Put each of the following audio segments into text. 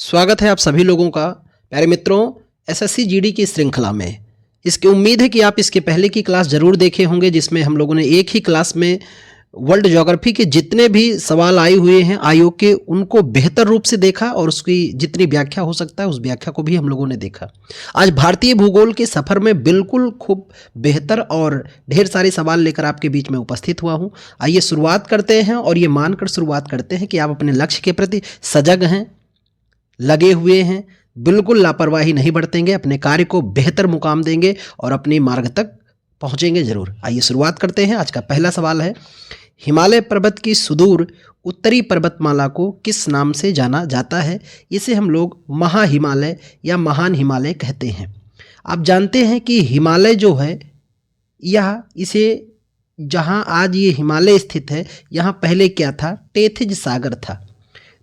स्वागत है आप सभी लोगों का प्यारे मित्रों एसएससी जीडी की श्रृंखला में। इसकी उम्मीद है कि आप इसके पहले की क्लास जरूर देखे होंगे, जिसमें हम लोगों ने एक ही क्लास में वर्ल्ड ज्योग्राफी के जितने भी सवाल आए हुए हैं आयोग के, उनको बेहतर रूप से देखा और उसकी जितनी व्याख्या हो सकता है उस व्याख्या को भी हम लोगों ने देखा। आज भारतीय भूगोल के सफ़र में बिल्कुल खूब बेहतर और ढेर सारे सवाल लेकर आपके बीच में उपस्थित हुआ हूँ। आइए शुरुआत करते हैं और ये मानकर शुरुआत करते हैं कि आप अपने लक्ष्य के प्रति सजग हैं, लगे हुए हैं, बिल्कुल लापरवाही नहीं बरतेंगे, अपने कार्य को बेहतर मुकाम देंगे और अपने मार्ग तक पहुंचेंगे जरूर। आइए शुरुआत करते हैं। आज का पहला सवाल है, हिमालय पर्वत की सुदूर उत्तरी पर्वतमाला को किस नाम से जाना जाता है? इसे हम लोग महा हिमालय या महान हिमालय कहते हैं। आप जानते हैं कि हिमालय जो है इसे जहाँ आज ये हिमालय स्थित है, यहाँ पहले क्या था? टेथिज सागर था।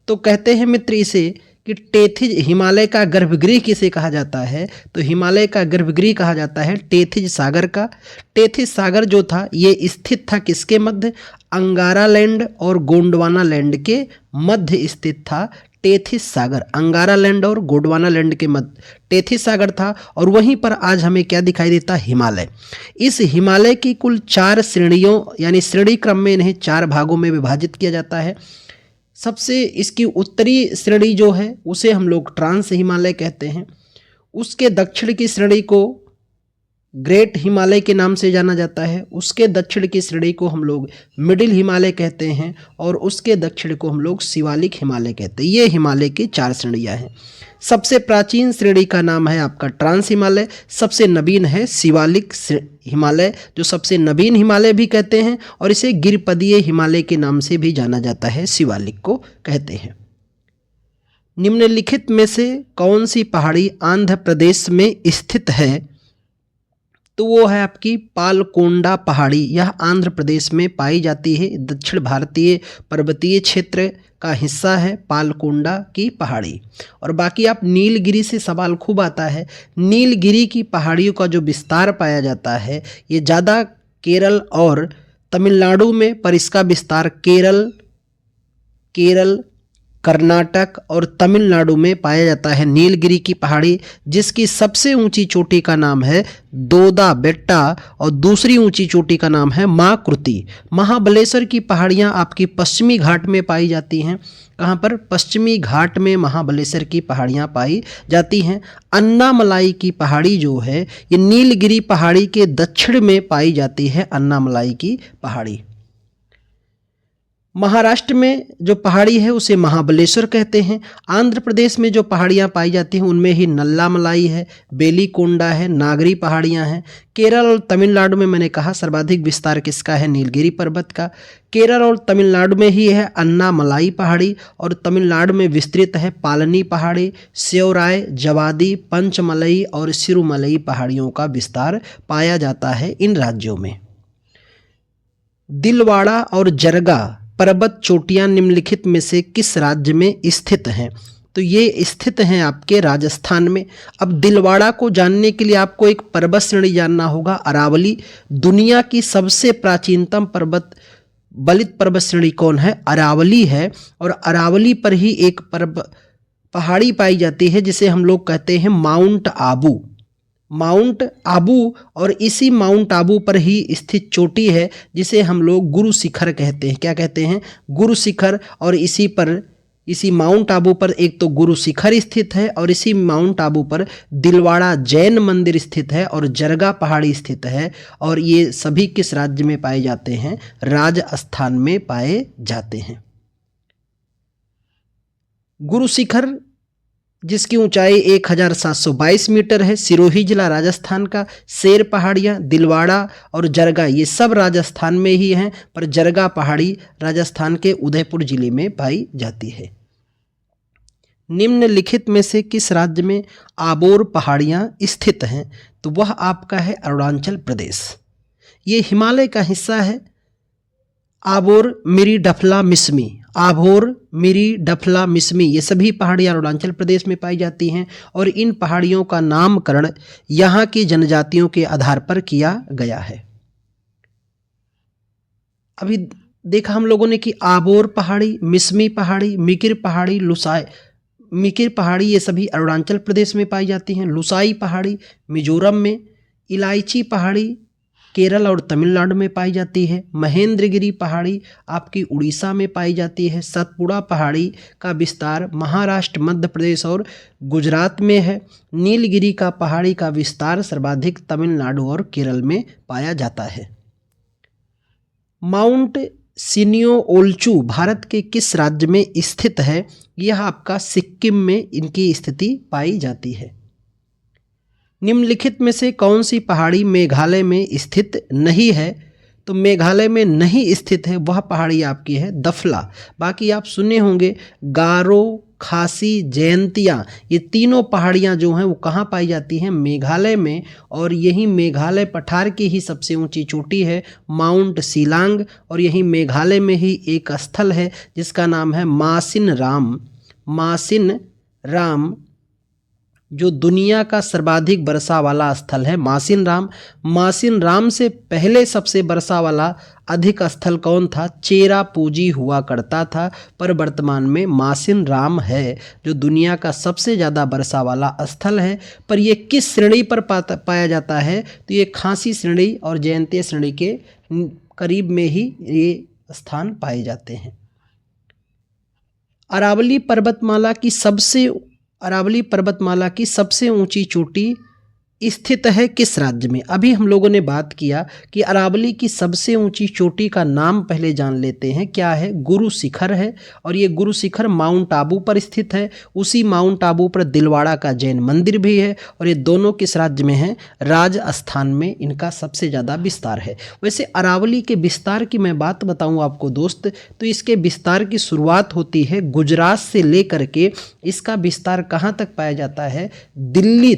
तो कहते हैं मित्र इसे कि टेथिज हिमालय का गर्भगृह किसे कहा जाता है? तो हिमालय का गर्भगृह कहा जाता है टेथिज सागर का। टेथिज सागर जो था ये स्थित था किसके मध्य? अंगारा लैंड और गोंडवाना लैंड के मध्य स्थित था टेथिस सागर। अंगारा लैंड और गोंडवाना लैंड के मध्य टेथिस सागर था और वहीं पर आज हमें क्या दिखाई देता? हिमालय। इस हिमालय की कुल 4 श्रेणियों यानी श्रेणी क्रम में इन्हें 4 भागों में विभाजित किया जाता है। सबसे इसकी उत्तरी श्रेणी जो है उसे हम लोग ट्रांस हिमालय कहते हैं। उसके दक्षिण की श्रेणी को ग्रेट हिमालय के नाम से जाना जाता है। उसके दक्षिण की श्रेणी को हम लोग मिडिल हिमालय कहते हैं और उसके दक्षिण को हम लोग शिवालिक हिमालय कहते हैं। ये हिमालय की 4 श्रेणियाँ हैं। सबसे प्राचीन श्रेणी का नाम है आपका ट्रांस हिमालय, सबसे नवीन है शिवालिक हिमालय, जो सबसे नवीन हिमालय भी कहते हैं और इसे गिरपदीय हिमालय के नाम से भी जाना जाता है, शिवालिक को कहते हैं। निम्नलिखित में से कौन सी पहाड़ी आंध्र प्रदेश में स्थित है? तो वो है आपकी पालकोंडा पहाड़ी। यह आंध्र प्रदेश में पाई जाती है। दक्षिण भारतीय पर्वतीय क्षेत्र का हिस्सा है पालकोंडा की पहाड़ी। और बाकी आप नीलगिरी से सवाल खूब आता है। नीलगिरी की पहाड़ियों का जो विस्तार पाया जाता है ये ज़्यादा केरल और तमिलनाडु में, पर इसका विस्तार केरल कर्नाटक और तमिलनाडु में पाया जाता है नीलगिरी की पहाड़ी, जिसकी सबसे ऊंची चोटी का नाम है दोदा बेट्टा और दूसरी ऊंची चोटी का नाम है माकृति। महाबलेश्वर की पहाड़ियां आपकी पश्चिमी घाट में पाई जाती हैं। कहाँ पर? पश्चिमी घाट में महाबलेश्वर की पहाड़ियां पाई जाती हैं। अन्नामलाई की पहाड़ी जो है ये नीलगिरी पहाड़ी के दक्षिण में पाई जाती है, अन्नामलाई की पहाड़ी। महाराष्ट्र में जो पहाड़ी है उसे महाबलेश्वर कहते हैं। आंध्र प्रदेश में जो पहाड़ियाँ पाई जाती हैं उनमें ही नल्लामलाई है, बेलीकोंडा है, नागरी पहाड़ियाँ हैं। केरल और तमिलनाडु में मैंने कहा सर्वाधिक विस्तार किसका है? नीलगिरी पर्वत का। केरल और तमिलनाडु में ही है अन्नामलाई पहाड़ी और तमिलनाडु में विस्तृत है पालनी पहाड़ी, सेवराय, जवादी, पंचमलई और सिरुमलई पहाड़ियों का विस्तार पाया जाता है इन राज्यों में। दिलवाड़ा और जरगा पर्वत चोटियां निम्नलिखित में से किस राज्य में स्थित हैं? तो ये स्थित हैं आपके राजस्थान में। अब दिलवाड़ा को जानने के लिए आपको एक पर्वत श्रेणी जानना होगा, अरावली। दुनिया की सबसे प्राचीनतम बलित पर्वत श्रेणी कौन है? अरावली है। और अरावली पर ही एक पहाड़ी पाई जाती है जिसे हम लोग कहते हैं माउंट आबू। माउंट आबू और इसी माउंट आबू पर ही स्थित चोटी है जिसे हम लोग गुरु शिखर कहते हैं। क्या कहते हैं? गुरु शिखर। और इसी माउंट आबू पर एक तो गुरु शिखर स्थित है और इसी माउंट आबू पर दिलवाड़ा जैन मंदिर स्थित है और जरगा पहाड़ी स्थित है। और ये सभी किस राज्य में पाए जाते हैं? राजस्थान में पाए जाते हैं। गुरु शिखर जिसकी ऊंचाई 1722 मीटर है, सिरोही जिला राजस्थान का। शेर पहाड़ियाँ, दिलवाड़ा और जरगा ये सब राजस्थान में ही हैं, पर जरगा पहाड़ी राजस्थान के उदयपुर जिले में पाई जाती है। निम्नलिखित में से किस राज्य में आबोर पहाड़ियाँ स्थित हैं? तो वह आपका है अरुणाचल प्रदेश। ये हिमालय का हिस्सा है। आबोर, मिरी, डफला, मिसमी, आभोर, मिरी, डफला, मिसमी ये सभी पहाड़ियाँ अरुणाचल प्रदेश में पाई जाती हैं और इन पहाड़ियों का नामकरण यहाँ की जनजातियों के आधार पर किया गया है। अभी देखा हम लोगों ने कि आबोर पहाड़ी, मिसमी पहाड़ी, मिकिर पहाड़ी, मिकिर पहाड़ी ये सभी अरुणाचल प्रदेश में पाई जाती हैं। लुसाई पहाड़ी मिजोरम में, इलायची पहाड़ी केरल और तमिलनाडु में पाई जाती है। महेंद्रगिरी पहाड़ी आपकी उड़ीसा में पाई जाती है। सतपुड़ा पहाड़ी का विस्तार महाराष्ट्र, मध्य प्रदेश और गुजरात में है। नीलगिरी का पहाड़ी का विस्तार सर्वाधिक तमिलनाडु और केरल में पाया जाता है। माउंट सिनियो ओल्चू भारत के किस राज्य में स्थित है? यह आपका सिक्किम में इनकी स्थिति पाई जाती है। निम्नलिखित में से कौन सी पहाड़ी मेघालय में स्थित नहीं है? तो मेघालय में नहीं स्थित है वह पहाड़ी आपकी है दफला। बाकी आप सुने होंगे गारो, खासी, जयंतिया, ये तीनों पहाड़ियाँ जो हैं वो कहाँ पाई जाती हैं? मेघालय में। और यही मेघालय पठार की ही सबसे ऊंची चोटी है माउंट शिलांग। और यही मेघालय में ही एक स्थल है जिसका नाम है मासिन राम। मासिन राम जो दुनिया का सर्वाधिक वर्षा वाला स्थल है मासिन राम। मासिन राम से पहले सबसे वर्षा वाला अधिक स्थल कौन था? चेरापूंजी हुआ करता था, पर वर्तमान में मासिन राम है जो दुनिया का सबसे ज़्यादा वर्षा वाला स्थल है। पर ये किस श्रेणी पर पाया जाता है? तो ये खासी श्रेणी और जयंतीय श्रेणी के करीब में ही ये स्थान पाए जाते हैं। अरावली पर्वतमाला की सबसे ऊंची चोटी स्थित है किस राज्य में? अभी हम लोगों ने बात किया कि अरावली की सबसे ऊंची चोटी का नाम पहले जान लेते हैं। क्या है? गुरु शिखर है। और ये गुरु शिखर माउंट आबू पर स्थित है। उसी माउंट आबू पर दिलवाड़ा का जैन मंदिर भी है। और ये दोनों किस राज्य में हैं? राजस्थान में इनका सबसे ज़्यादा विस्तार है। वैसे अरावली के विस्तार की मैं बात बताऊँ आपको दोस्त, तो इसके विस्तार की शुरुआत होती है गुजरात से लेकर के इसका विस्तार कहाँ तक पाया जाता है? दिल्ली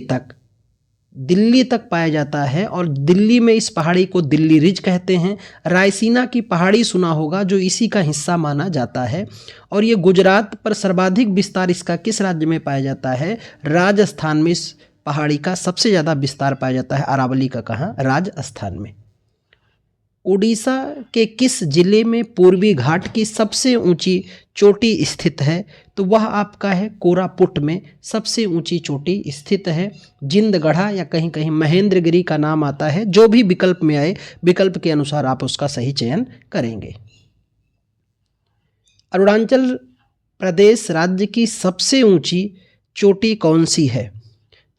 तक पाया जाता है। और दिल्ली में इस पहाड़ी को दिल्ली रिज कहते हैं। रायसीना की पहाड़ी सुना होगा जो इसी का हिस्सा माना जाता है। और ये गुजरात पर सर्वाधिक विस्तार इसका किस राज्य में पाया जाता है? राजस्थान में इस पहाड़ी का सबसे ज़्यादा विस्तार पाया जाता है। अरावली का कहाँ? राजस्थान में। उड़ीसा के किस जिले में पूर्वी घाट की सबसे ऊंची चोटी स्थित है? तो वह आपका है कोरापुट में सबसे ऊंची चोटी स्थित है। जिंदगढ़ा या कहीं कहीं महेंद्रगिरी का नाम आता है। जो भी विकल्प में आए, विकल्प के अनुसार आप उसका सही चयन करेंगे। अरुणाचल प्रदेश राज्य की सबसे ऊंची चोटी कौन सी है?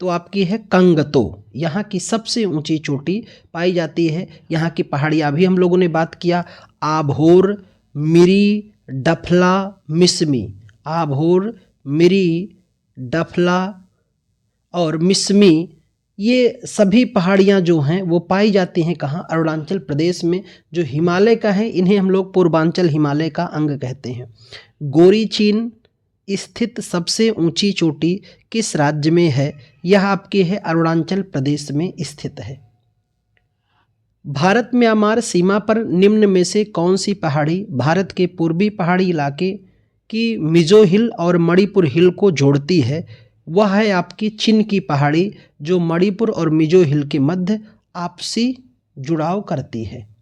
तो आपकी है कंगतो। यहाँ की सबसे ऊंची चोटी पाई जाती है। यहाँ की पहाड़ियाँ भी हम लोगों ने बात किया, आभोर, मिरी, डफला, मिसमी। आभोर, मिरी, डफला और मिसमी, ये सभी पहाड़ियाँ जो हैं वो पाई जाती हैं कहाँ? अरुणाचल प्रदेश में। जो हिमालय का है इन्हें हम लोग पूर्वांचल हिमालय का अंग कहते हैं। गोरीचीन स्थित सबसे ऊंची चोटी किस राज्य में है? यह आपके है अरुणाचल प्रदेश में स्थित है। भारत म्यांमार सीमा पर निम्न में से कौन सी पहाड़ी भारत के पूर्वी पहाड़ी इलाके की मिजो हिल और मणिपुर हिल को जोड़ती है? वह है आपकी चिन की पहाड़ी जो मणिपुर और मिजो हिल के मध्य आपसी जुड़ाव करती है।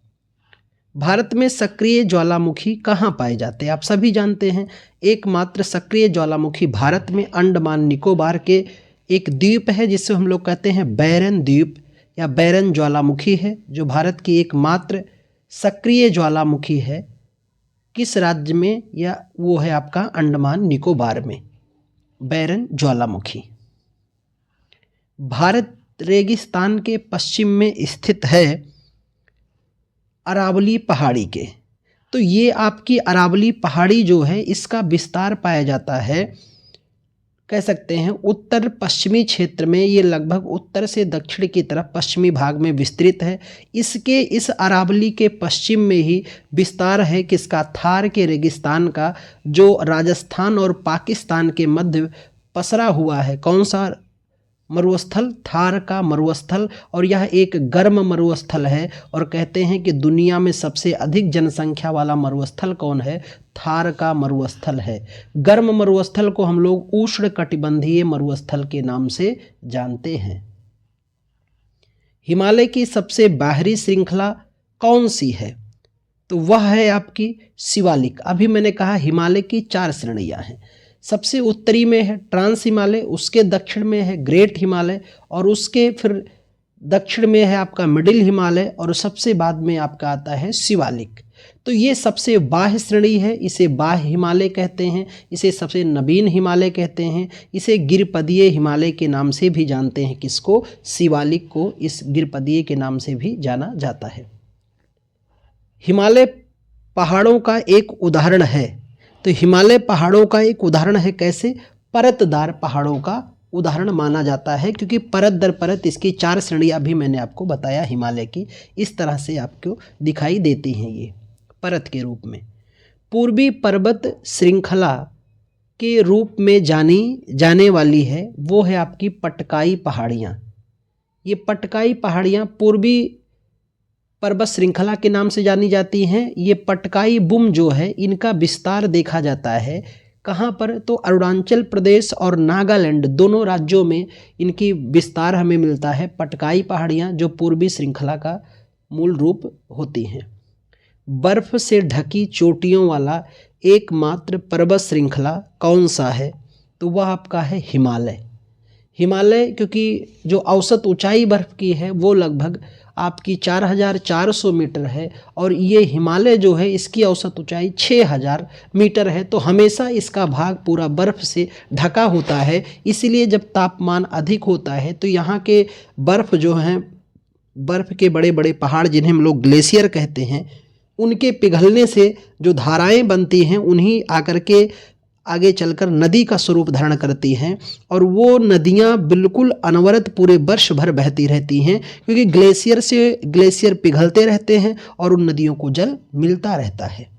भारत में सक्रिय ज्वालामुखी कहाँ पाए जाते हैं? आप सभी जानते हैं एकमात्र सक्रिय ज्वालामुखी भारत में अंडमान निकोबार के एक द्वीप है जिसे हम लोग कहते हैं बैरन द्वीप या बैरन ज्वालामुखी है, जो भारत की एकमात्र सक्रिय ज्वालामुखी है। किस राज्य में? या वो है आपका अंडमान निकोबार में बैरन ज्वालामुखी। भारत रेगिस्तान के पश्चिम में स्थित है अरावली पहाड़ी के। तो ये आपकी अरावली पहाड़ी जो है इसका विस्तार पाया जाता है, कह सकते हैं उत्तर पश्चिमी क्षेत्र में। ये लगभग उत्तर से दक्षिण की तरफ पश्चिमी भाग में विस्तृत है। इसके इस अरावली के पश्चिम में ही विस्तार है किसका? थार के रेगिस्तान का, जो राजस्थान और पाकिस्तान के मध्य पसरा हुआ है। कौन सा मरुस्थल? थार का मरुस्थल। और यह एक गर्म मरुस्थल है। और कहते हैं कि दुनिया में सबसे अधिक जनसंख्या वाला मरुस्थल कौन है? थार का मरुस्थल है। गर्म मरुस्थल को हम लोग उष्णकटिबंधीय मरुस्थल के नाम से जानते हैं। हिमालय की सबसे बाहरी श्रृंखला कौन सी है? तो वह है आपकी शिवालिक। अभी मैंने कहा हिमालय की 4 श्रेणियां हैं। सबसे उत्तरी में है ट्रांस हिमालय, उसके दक्षिण में है ग्रेट हिमालय, और उसके फिर दक्षिण में है आपका मिडिल हिमालय, और सबसे बाद में आपका आता है शिवालिक। तो ये सबसे बाह्य श्रेणी है, इसे बाह्य हिमालय कहते हैं, इसे सबसे नवीन हिमालय कहते हैं, इसे गिरपदीय हिमालय के नाम से भी जानते हैं। किसको? शिवालिक को इस गिरपदीय के नाम से भी जाना जाता है। हिमालय पहाड़ों का एक उदाहरण है। तो हिमालय पहाड़ों का एक उदाहरण है कैसे? परतदार पहाड़ों का उदाहरण माना जाता है, क्योंकि परत दर परत इसकी 4 श्रेणियाँ भी मैंने आपको बताया हिमालय की, इस तरह से आपको दिखाई देती हैं ये परत के रूप में। पूर्वी पर्वत श्रृंखला के रूप में जानी जाने वाली है वो है आपकी पटकाई पहाड़ियाँ। ये पटकाई पहाड़ियाँ पूर्वी पर्वत श्रृंखला के नाम से जानी जाती हैं। ये पटकाई बुम जो है इनका विस्तार देखा जाता है कहाँ पर? तो अरुणाचल प्रदेश और नागालैंड दोनों राज्यों में इनकी विस्तार हमें मिलता है। पटकाई पहाड़ियाँ जो पूर्वी श्रृंखला का मूल रूप होती हैं। बर्फ से ढकी चोटियों वाला एकमात्र पर्वत श्रृंखला कौन सा है? तो वह आपका है हिमालय। हिमालय क्योंकि जो औसत ऊंचाई बर्फ की है वो लगभग आपकी 4400 मीटर है, और ये हिमालय जो है इसकी औसत ऊंचाई 6000 मीटर है। तो हमेशा इसका भाग पूरा बर्फ से ढका होता है, इसलिए जब तापमान अधिक होता है तो यहाँ के बर्फ़ जो हैं, बर्फ़ के बड़े बड़े पहाड़ जिन्हें हम लोग ग्लेशियर कहते हैं, उनके पिघलने से जो धाराएं बनती हैं उन्हीं आकर के आगे चलकर नदी का स्वरूप धारण करती हैं, और वो नदियाँ बिल्कुल अनवरत पूरे वर्ष भर बहती रहती हैं, क्योंकि ग्लेशियर से ग्लेशियर पिघलते रहते हैं और उन नदियों को जल मिलता रहता है।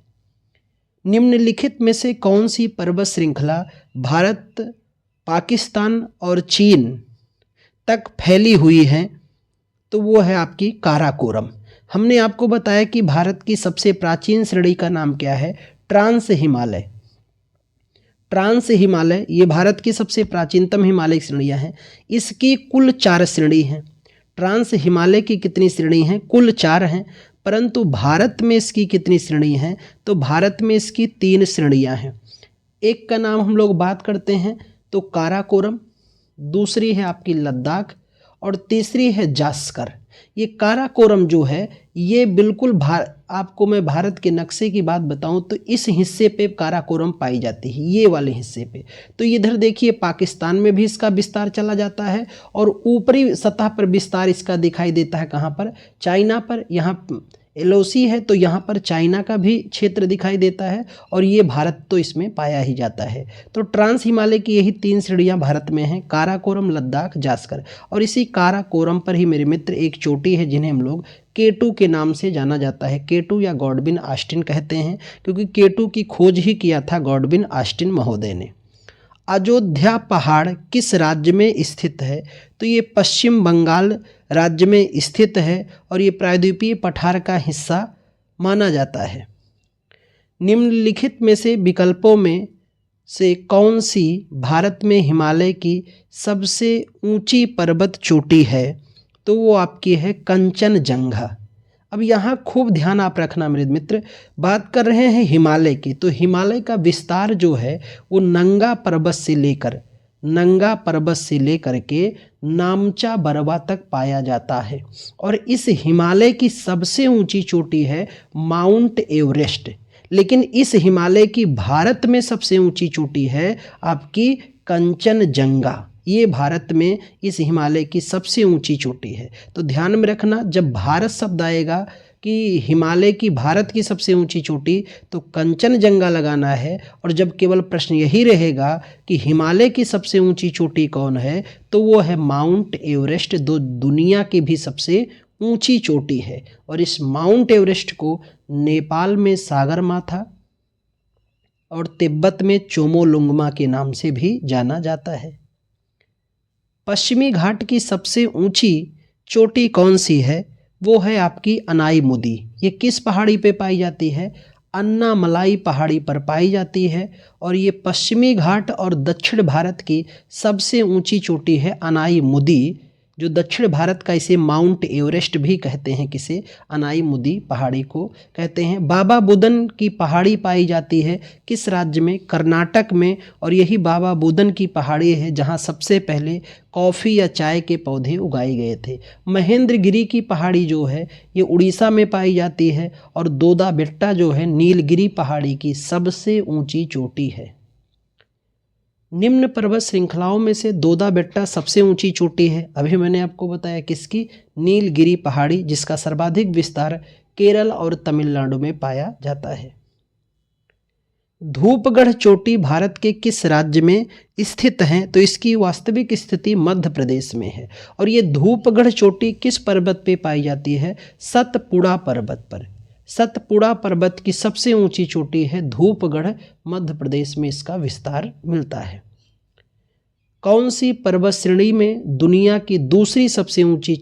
निम्नलिखित में से कौन सी पर्वत श्रृंखला भारत, पाकिस्तान और चीन तक फैली हुई है? तो वो है आपकी काराकोरम। हमने आपको बताया कि भारत की सबसे प्राचीन श्रेणी का नाम क्या है? ट्रांस हिमालय। ट्रांस हिमालय ये भारत की सबसे प्राचीनतम हिमालय श्रेणियाँ हैं। इसकी कुल 4 श्रेणी हैं। ट्रांस हिमालय की कितनी श्रेणी हैं? कुल 4 हैं। परंतु भारत में इसकी कितनी श्रेणी हैं? तो भारत में इसकी 3 श्रेणियाँ हैं। एक का नाम हम लोग बात करते हैं तो काराकोरम, दूसरी है आपकी लद्दाख, और तीसरी है जास्कर। ये काराकोरम जो है ये बिल्कुल आपको मैं भारत के नक्शे की बात बताऊं तो इस हिस्से पे काराकोरम पाई जाती है, ये वाले हिस्से पे। तो इधर देखिए पाकिस्तान में भी इसका विस्तार चला जाता है, और ऊपरी सतह पर विस्तार इसका दिखाई देता है कहाँ पर? चाइना पर। यहाँ LOC है तो यहाँ पर चाइना का भी क्षेत्र दिखाई देता है, और ये भारत तो इसमें पाया ही जाता है। तो ट्रांस हिमालय की यही 3 श्रेणियाँ भारत में हैं, काराकोरम, लद्दाख, जास्कर। और इसी काराकोरम पर ही मेरे मित्र एक चोटी है जिन्हें हम लोग K2 के नाम से जाना जाता है। K2 या गॉडविन ऑस्टिन कहते हैं, क्योंकि K2 की खोज ही किया था गॉडविन ऑस्टिन महोदय ने। अयोध्या पहाड़ किस राज्य में स्थित है? तो ये पश्चिम बंगाल राज्य में स्थित है, और ये प्रायद्वीपीय पठार का हिस्सा माना जाता है। निम्नलिखित में से विकल्पों में से कौन सी भारत में हिमालय की सबसे ऊंची पर्वत चोटी है? तो वो आपकी है कंचनजंगा। अब यहाँ खूब ध्यान आप रखना मेरे मित्र, बात कर रहे हैं हिमालय की, तो हिमालय का विस्तार जो है वो नंगा पर्वत से लेकर के नामचा बरवा तक पाया जाता है, और इस हिमालय की सबसे ऊंची चोटी है माउंट एवरेस्ट। लेकिन इस हिमालय की भारत में सबसे ऊंची चोटी है आपकी कंचनजंगा। ये भारत में इस हिमालय की सबसे ऊंची चोटी है। तो ध्यान में रखना, जब भारत शब्द आएगा कि हिमालय की भारत की सबसे ऊंची चोटी, तो कंचनजंगा लगाना है। और जब केवल प्रश्न यही रहेगा कि हिमालय की सबसे ऊंची चोटी कौन है, तो वो है माउंट एवरेस्ट, जो दुनिया की भी सबसे ऊंची चोटी है। और इस माउंट एवरेस्ट को नेपाल में सागरमाथा और तिब्बत में चोमोलुंगमा के नाम से भी जाना जाता है। पश्चिमी घाट की सबसे ऊंची चोटी कौन सी है? वो है आपकी अनाईमुदी। ये किस पहाड़ी पे पाई जाती है? अन्नामलाई पहाड़ी पर पाई जाती है, और ये पश्चिमी घाट और दक्षिण भारत की सबसे ऊंची चोटी है अनाईमुदी, जो दक्षिण भारत का, इसे माउंट एवरेस्ट भी कहते हैं, किसे, अनाईमुदी पहाड़ी को कहते हैं। बाबा बुदन की पहाड़ी पाई जाती है किस राज्य में, कर्नाटक में, और यही बाबा बुदन की पहाड़ी है जहां सबसे पहले कॉफ़ी या चाय के पौधे उगाए गए थे। महेंद्रगिरी की पहाड़ी जो है ये उड़ीसा में पाई जाती है, और दोदा बेट्टा जो है नीलगिरी पहाड़ी की सबसे ऊंची चोटी है। निम्न पर्वत श्रृंखलाओं में से दोदा बेट्टा सबसे ऊंची चोटी है। अभी मैंने आपको बताया किसकी, नीलगिरी पहाड़ी, जिसका सर्वाधिक विस्तार केरल और तमिलनाडु में पाया जाता है। धूपगढ़ चोटी भारत के किस राज्य में स्थित है, तो इसकी वास्तविक स्थिति मध्य प्रदेश में है। और ये धूपगढ़ चोटी किस पर्वत पे पाई जाती है, सतपुड़ा पर्वत पर। सतपुड़ा पर्वत की सबसे ऊंची चोटी है धूपगढ़, मध्य प्रदेश में इसका विस्तार मिलता है। कौन सी पर्वत श्रेणी में दुनिया की दूसरी सबसे ऊंची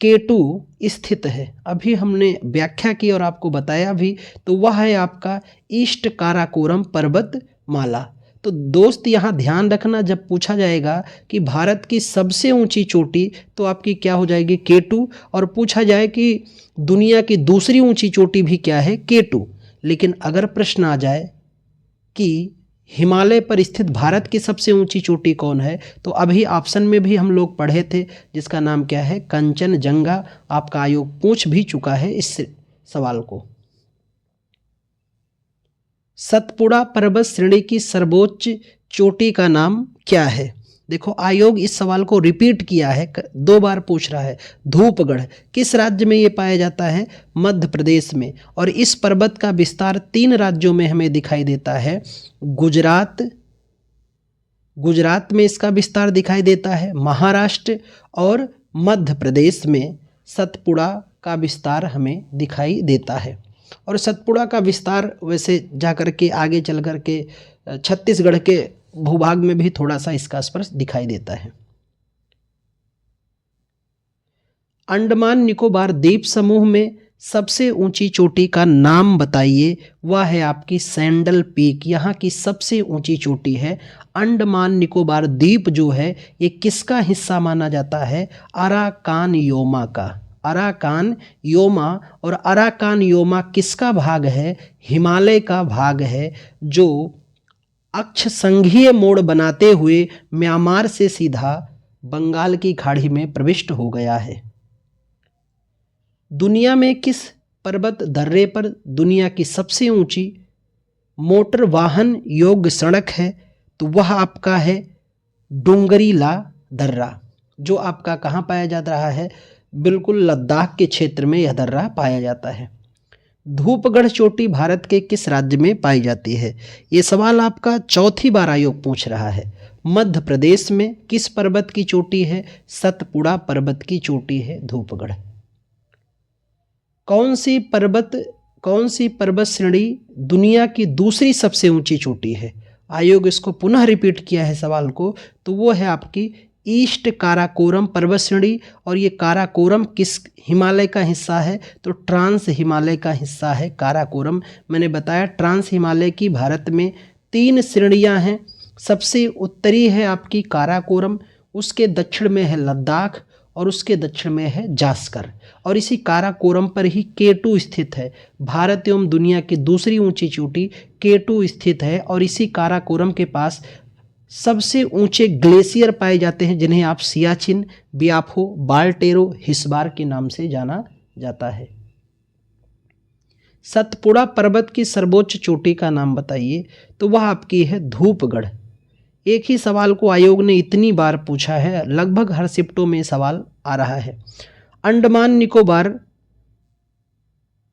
K2 स्थित है, अभी हमने व्याख्या की और आपको बताया भी, तो वह है आपका ईस्ट काराकोरम पर्वतमाला। तो दोस्त यहाँ ध्यान रखना, जब पूछा जाएगा कि भारत की सबसे ऊंची चोटी, तो आपकी क्या हो जाएगी, K2, और पूछा जाए कि दुनिया की दूसरी ऊंची चोटी भी क्या है, K2। लेकिन अगर प्रश्न आ जाए कि हिमालय पर स्थित भारत की सबसे ऊंची चोटी कौन है, तो अभी ऑप्शन में भी हम लोग पढ़े थे, जिसका नाम क्या है, कंचनजंगा। आपका आयोग पूछ भी चुका है इस सवाल को। सतपुड़ा पर्वत श्रेणी की सर्वोच्च चोटी का नाम क्या है। देखो आयोग इस सवाल को रिपीट किया है, 2 बार पूछ रहा है। धूपगढ़ किस राज्य में ये पाया जाता है, मध्य प्रदेश में। और इस पर्वत का विस्तार 3 राज्यों में हमें दिखाई देता है। गुजरात में इसका विस्तार दिखाई देता है, महाराष्ट्र और मध्य प्रदेश में सतपुड़ा का विस्तार हमें दिखाई देता है। और सतपुड़ा का विस्तार वैसे जाकर के आगे चल कर के छत्तीसगढ़ के भूभाग में भी थोड़ा सा इसका स्पर्श दिखाई देता है। अंडमान निकोबार द्वीप समूह में सबसे ऊंची चोटी का नाम बताइए। वह है आपकी सैंडल पीक, यहाँ की सबसे ऊंची चोटी है। अंडमान निकोबार द्वीप जो है ये किसका हिस्सा माना जाता है, अराकान योमा का। अराकान योमा, और अराकान योमा किसका भाग है, हिमालय का भाग है, जो अक्ष संघीय मोड़ बनाते हुए म्यांमार से सीधा बंगाल की खाड़ी में प्रविष्ट हो गया है। दुनिया में किस पर्वत दर्रे पर दुनिया की सबसे ऊंची मोटर वाहन योग्य सड़क है, तो वह आपका है डोंगरीला दर्रा, जो आपका कहाँ पाया जा रहा है, बिल्कुल लद्दाख के क्षेत्र में यह दर्रा पाया जाता है। धूपगढ़ चोटी भारत के किस राज्य में पाई जाती है, ये सवाल आपका 4थी बार आयोग पूछ रहा है। मध्य प्रदेश में किस पर्वत की चोटी है, सतपुड़ा पर्वत की चोटी है धूपगढ़। कौन सी पर्वत श्रेणी दुनिया की दूसरी सबसे ऊंची चोटी है, आयोग इसको पुनः रिपीट किया है सवाल को, तो वो है आपकी ईस्ट काराकोरम पर्वत श्रेणी। और ये काराकोरम किस हिमालय का हिस्सा है, तो ट्रांस हिमालय का हिस्सा है काराकोरम। मैंने बताया ट्रांस हिमालय की भारत में 3 श्रेणियां हैं। सबसे उत्तरी है आपकी काराकोरम, उसके दक्षिण में है लद्दाख, और उसके दक्षिण में है जास्कर। और इसी काराकोरम पर ही K2 स्थित है। भारत एवं दुनिया की दूसरी ऊंची चोटी K2 स्थित है। और इसी काराकोरम के पास सबसे ऊंचे ग्लेशियर पाए जाते हैं, जिन्हें आप सियाचिन, बियाफो, बाल्टेरो, हिस्बार के नाम से जाना जाता है। सतपुड़ा पर्वत की सर्वोच्च चोटी का नाम बताइए, तो वह आपकी है धूपगढ़। एक ही सवाल को आयोग ने इतनी बार पूछा है, लगभग हर शिफ्टों में सवाल आ रहा है। अंडमान निकोबार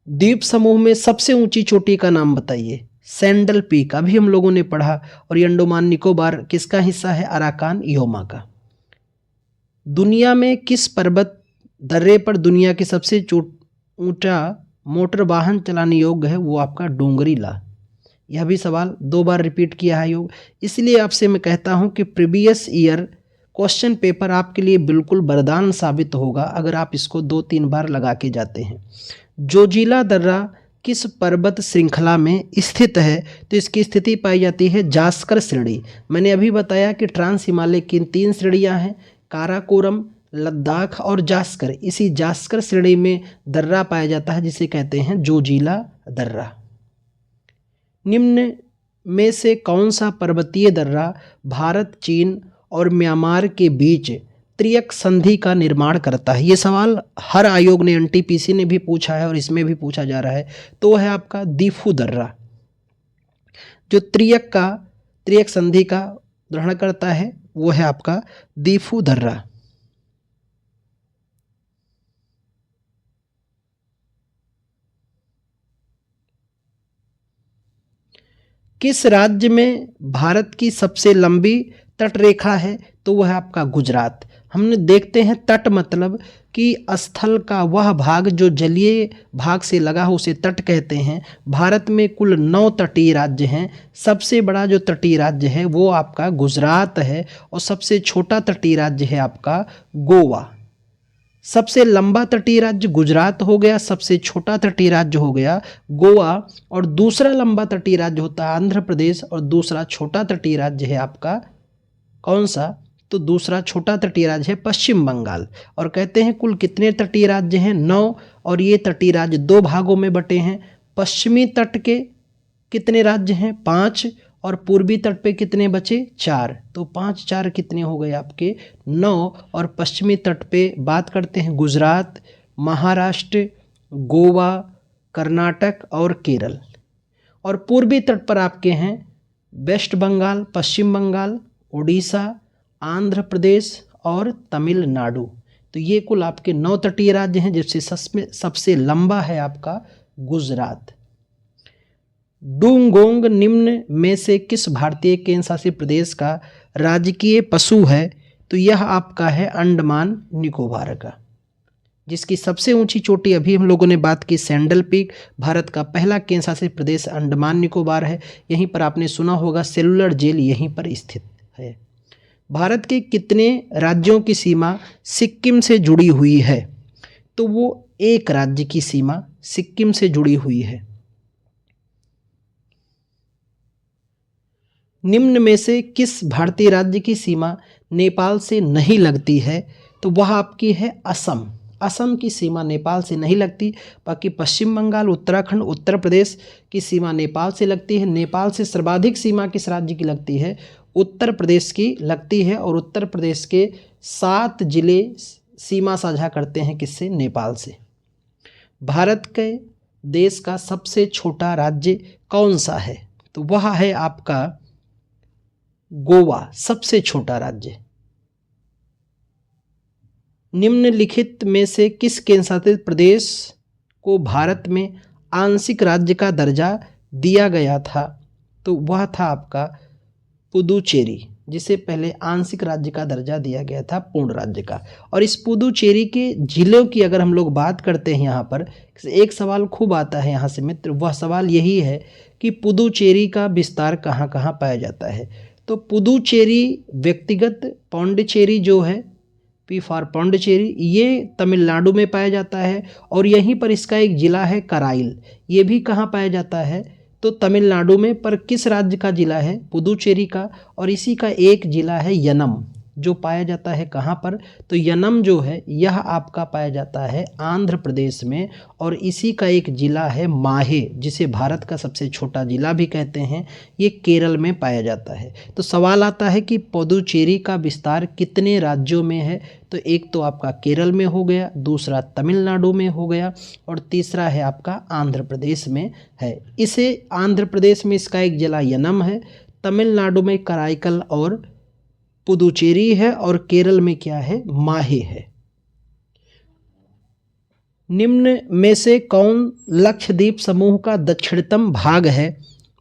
द्वीप समूह में सबसे ऊंची चोटी का नाम बताइए, सैंडल पीक, अभी हम लोगों ने पढ़ा। और ये अंडमान निकोबार किसका हिस्सा है, अराकान योमा का। दुनिया में किस पर्वत दर्रे पर दुनिया की सबसे ऊंचा मोटर वाहन चलाने योग्य है, वो आपका डोंगरीला। यह भी सवाल 2 बार रिपीट किया है आयोग। इसलिए आपसे मैं कहता हूं कि प्रीवियस ईयर क्वेश्चन पेपर आपके लिए बिल्कुल वरदान साबित होगा अगर आप इसको 2-3 बार लगा के जाते हैं। जोजिला दर्रा किस पर्वत श्रृंखला में स्थित है, तो इसकी स्थिति पाई जाती है जास्कर श्रेणी। मैंने अभी बताया कि ट्रांस हिमालय की 3 श्रेणियां हैं, काराकोरम, लद्दाख और जास्कर, इसी जास्कर श्रेणी में दर्रा पाया जाता है जिसे कहते हैं जोजिला दर्रा। निम्न में से कौन सा पर्वतीय दर्रा भारत, चीन और म्यांमार के बीच त्रियक संधि का निर्माण करता है? ये सवाल हर आयोग ने, एनटीपीसी ने भी पूछा है और इसमें भी पूछा जा रहा है। तो वो है आपका दीफू दर्रा, जो त्रियक संधि का ग्रहण करता है, वो है आपका दीफू दर्रा। किस राज्य में भारत की सबसे लंबी तटरेखा है? तो वह है आपका गुजरात। हमने देखते हैं तट मतलब कि स्थल का वह भाग जो जलीय भाग से लगा हो उसे तट कहते हैं। भारत में कुल 9 तटीय राज्य हैं। सबसे बड़ा जो तटीय राज्य है वो आपका गुजरात है और सबसे छोटा तटीय राज्य है आपका गोवा। सबसे लंबा तटीय राज्य गुजरात हो गया, सबसे छोटा तटीय राज्य हो गया गोवा, और दूसरा लंबा तटीय राज्य होता है आंध्र प्रदेश, और दूसरा छोटा तटीय राज्य है आपका कौन सा? तो दूसरा छोटा तटीय राज्य है पश्चिम बंगाल। और कहते हैं कुल कितने तटीय राज्य हैं? 9। और ये तटीय राज्य 2 भागों में बटे हैं। पश्चिमी तट के कितने राज्य हैं? 5। और पूर्वी तट पे कितने बचे? 4। तो 5 4 कितने हो गए आपके? 9। और पश्चिमी तट पे बात करते हैं गुजरात, महाराष्ट्र, गोवा, कर्नाटक और केरल। और पूर्वी तट पर आपके हैं वेस्ट बंगाल, पश्चिम बंगाल, उड़ीसा, आंध्र प्रदेश और तमिलनाडु। तो ये कुल आपके 9 तटीय राज्य हैं, जिससे सबसे लंबा है आपका गुजरात। डुंगोंग निम्न में से किस भारतीय केंद्र शासित प्रदेश का राजकीय पशु है? तो यह आपका है अंडमान निकोबार का, जिसकी सबसे ऊंची चोटी अभी हम लोगों ने बात की सैंडल पीक। भारत का पहला केंद्र शासित प्रदेश अंडमान निकोबार है। यहीं पर आपने सुना होगा सेलुलर जेल यहीं पर स्थित है। भारत के कितने राज्यों की सीमा सिक्किम से जुड़ी हुई है? तो वो एक राज्य की सीमा सिक्किम से जुड़ी हुई है। निम्न में से किस भारतीय राज्य की सीमा नेपाल से नहीं लगती है? तो वह आपकी है असम। असम की सीमा नेपाल से नहीं लगती। बाकी पश्चिम बंगाल, उत्तराखंड, उत्तर प्रदेश की सीमा नेपाल से लगती है। नेपाल से सर्वाधिक सीमा किस राज्य की लगती है? उत्तर प्रदेश की लगती है। और उत्तर प्रदेश के 7 जिले सीमा साझा करते हैं किससे? नेपाल से। भारत के देश का सबसे छोटा राज्य कौन सा है? तो वह है आपका गोवा, सबसे छोटा राज्य। निम्नलिखित में से किस केंद्र शासित प्रदेश को भारत में आंशिक राज्य का दर्जा दिया गया था? तो वह था आपका पुदुचेरी, जिसे पहले आंशिक राज्य का दर्जा दिया गया था पूर्ण राज्य का। और इस पुदुचेरी के जिलों की अगर हम लोग बात करते हैं, यहाँ पर एक सवाल खूब आता है यहाँ से मित्र। वह सवाल यही है कि पुदुचेरी का विस्तार कहाँ कहाँ पाया जाता है? तो पुदुचेरी व्यक्तिगत पौंडीचेरी जो है, पी फॉर पौंडीचेरी, ये तमिलनाडु में पाया जाता है। और यहीं पर इसका एक जिला है कराइल, ये भी कहाँ पाया जाता है? तो तमिलनाडु में। पर किस राज्य का जिला है? पुदुचेरी का। और इसी का एक जिला है यनम, जो पाया जाता है कहाँ पर? तो यनम जो है यह आपका पाया जाता है आंध्र प्रदेश में। और इसी का एक जिला है माहे, जिसे भारत का सबसे छोटा जिला भी कहते हैं, ये केरल में पाया जाता है। तो सवाल आता है कि पुदुचेरी का विस्तार कितने राज्यों में है? तो एक तो आपका केरल में हो गया, दूसरा तमिलनाडु में हो गया, और तीसरा है आपका आंध्र प्रदेश में है। इसे आंध्र प्रदेश में इसका एक जिला यनम है, तमिलनाडु में कराईकल और पुदुचेरी है, और केरल में क्या है? माहे है। निम्न में से कौन लक्षद्वीप समूह का दक्षिणतम भाग है?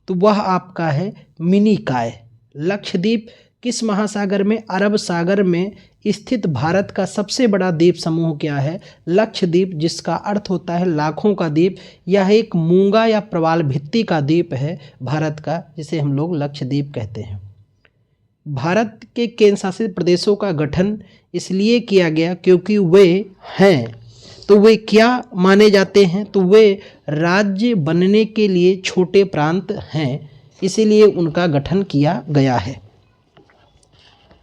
तो वह आपका है मिनिकॉय। लक्षद्वीप किस महासागर में? अरब सागर में स्थित भारत का सबसे बड़ा द्वीप समूह क्या है? लक्षद्वीप, जिसका अर्थ होता है लाखों का द्वीप। यह एक मूंगा या प्रवाल भित्ति का द्वीप है भारत का, जिसे हम लोग लक्षद्वीप कहते हैं। भारत के केंद्र शासित प्रदेशों का गठन इसलिए किया गया क्योंकि वे हैं, तो वे क्या माने जाते हैं? तो वे राज्य बनने के लिए छोटे प्रांत हैं, इसीलिए उनका गठन किया गया है।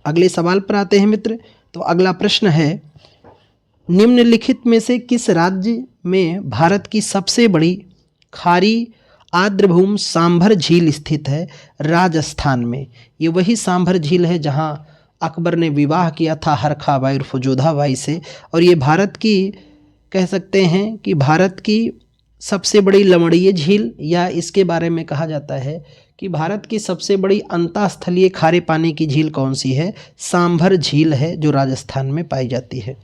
अगले सवाल पर आते हैं मित्र। तो अगला प्रश्न है निम्नलिखित में से किस राज्य में भारत की सबसे बड़ी खारी आर्द्रभूमि सांभर झील स्थित है? राजस्थान में। ये वही सांभर झील है जहां अकबर ने विवाह किया था हरखाबाई और फुजोधाबाई से, और ये भारत की कह सकते हैं कि भारत की सबसे बड़ी लवणीय झील, या इसके बारे में कहा जाता है कि भारत की सबसे बड़ी अंतःस्थलीय खारे पानी की झील कौन सी है? सांभर झील है, जो राजस्थान में पाई जाती है।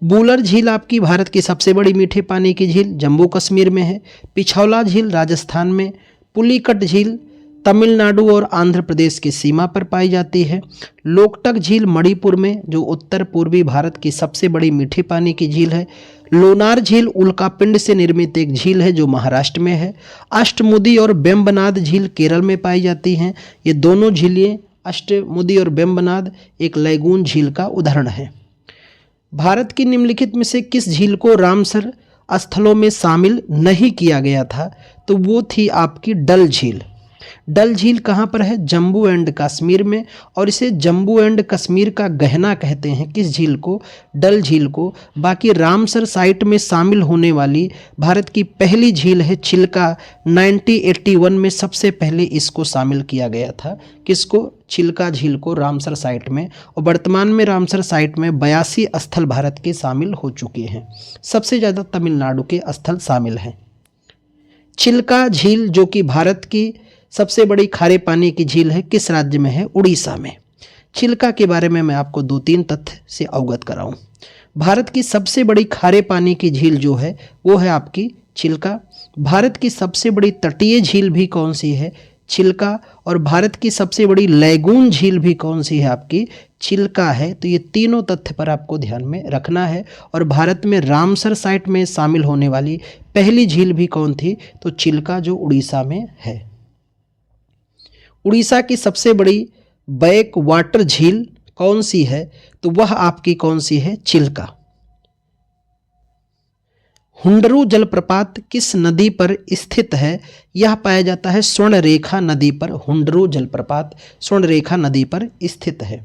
बूलर झील आपकी भारत की सबसे बड़ी मीठे पानी की झील जम्मू कश्मीर में है। पिछौला झील राजस्थान में। पुलिकट झील तमिलनाडु और आंध्र प्रदेश की सीमा पर पाई जाती है। लोकटक झील मणिपुर में, जो उत्तर पूर्वी भारत की सबसे बड़ी मीठे पानी की झील है। लोनार झील उल्कापिंड से निर्मित एक झील है जो महाराष्ट्र में है। अष्टमुदी और बेम्बनाद झील केरल में पाई जाती हैं। ये दोनों झीलें अष्टमुदी और बेम्बनाद एक लैगून झील का उदाहरण है। भारत की निम्नलिखित में से किस झील को रामसर स्थलों में शामिल नहीं किया गया था? तो वो थी आपकी डल झील। डल झील कहाँ पर है? जम्मू एंड कश्मीर में, और इसे जम्मू एंड कश्मीर का गहना कहते हैं। किस झील को? डल झील को। बाकी रामसर साइट में शामिल होने वाली भारत की पहली झील है चिल्का। 1981 में सबसे पहले इसको शामिल किया गया था। किसको? चिल्का झील को रामसर साइट में। और वर्तमान में रामसर साइट में 82 स्थल भारत के शामिल हो चुके हैं। सबसे ज़्यादा तमिलनाडु के स्थल शामिल हैं। चिल्का झील जो कि भारत की सबसे बड़ी खारे पानी की झील है, किस राज्य में है? उड़ीसा में। चिल्का के बारे में मैं आपको 2-3 तथ्य से अवगत कराऊं। भारत की सबसे बड़ी खारे पानी की झील जो है वो है आपकी चिल्का। भारत की सबसे बड़ी तटीय झील भी कौन सी है? चिल्का। और भारत की सबसे बड़ी लैगून झील भी कौन सी है? आपकी चिल्का है। तो ये तीनों तथ्य पर आपको ध्यान में रखना है। और भारत में रामसर साइट में शामिल होने वाली पहली झील भी कौन थी? तो चिल्का, जो उड़ीसा में है। उड़ीसा की सबसे बड़ी बैक वाटर झील कौन सी है? तो वह आपकी कौन सी है? चिल्का। हुंडरू जलप्रपात किस नदी पर स्थित है? यह पाया जाता है स्वर्णरेखा नदी पर। हुंडरू जलप्रपात स्वर्णरेखा नदी पर स्थित है।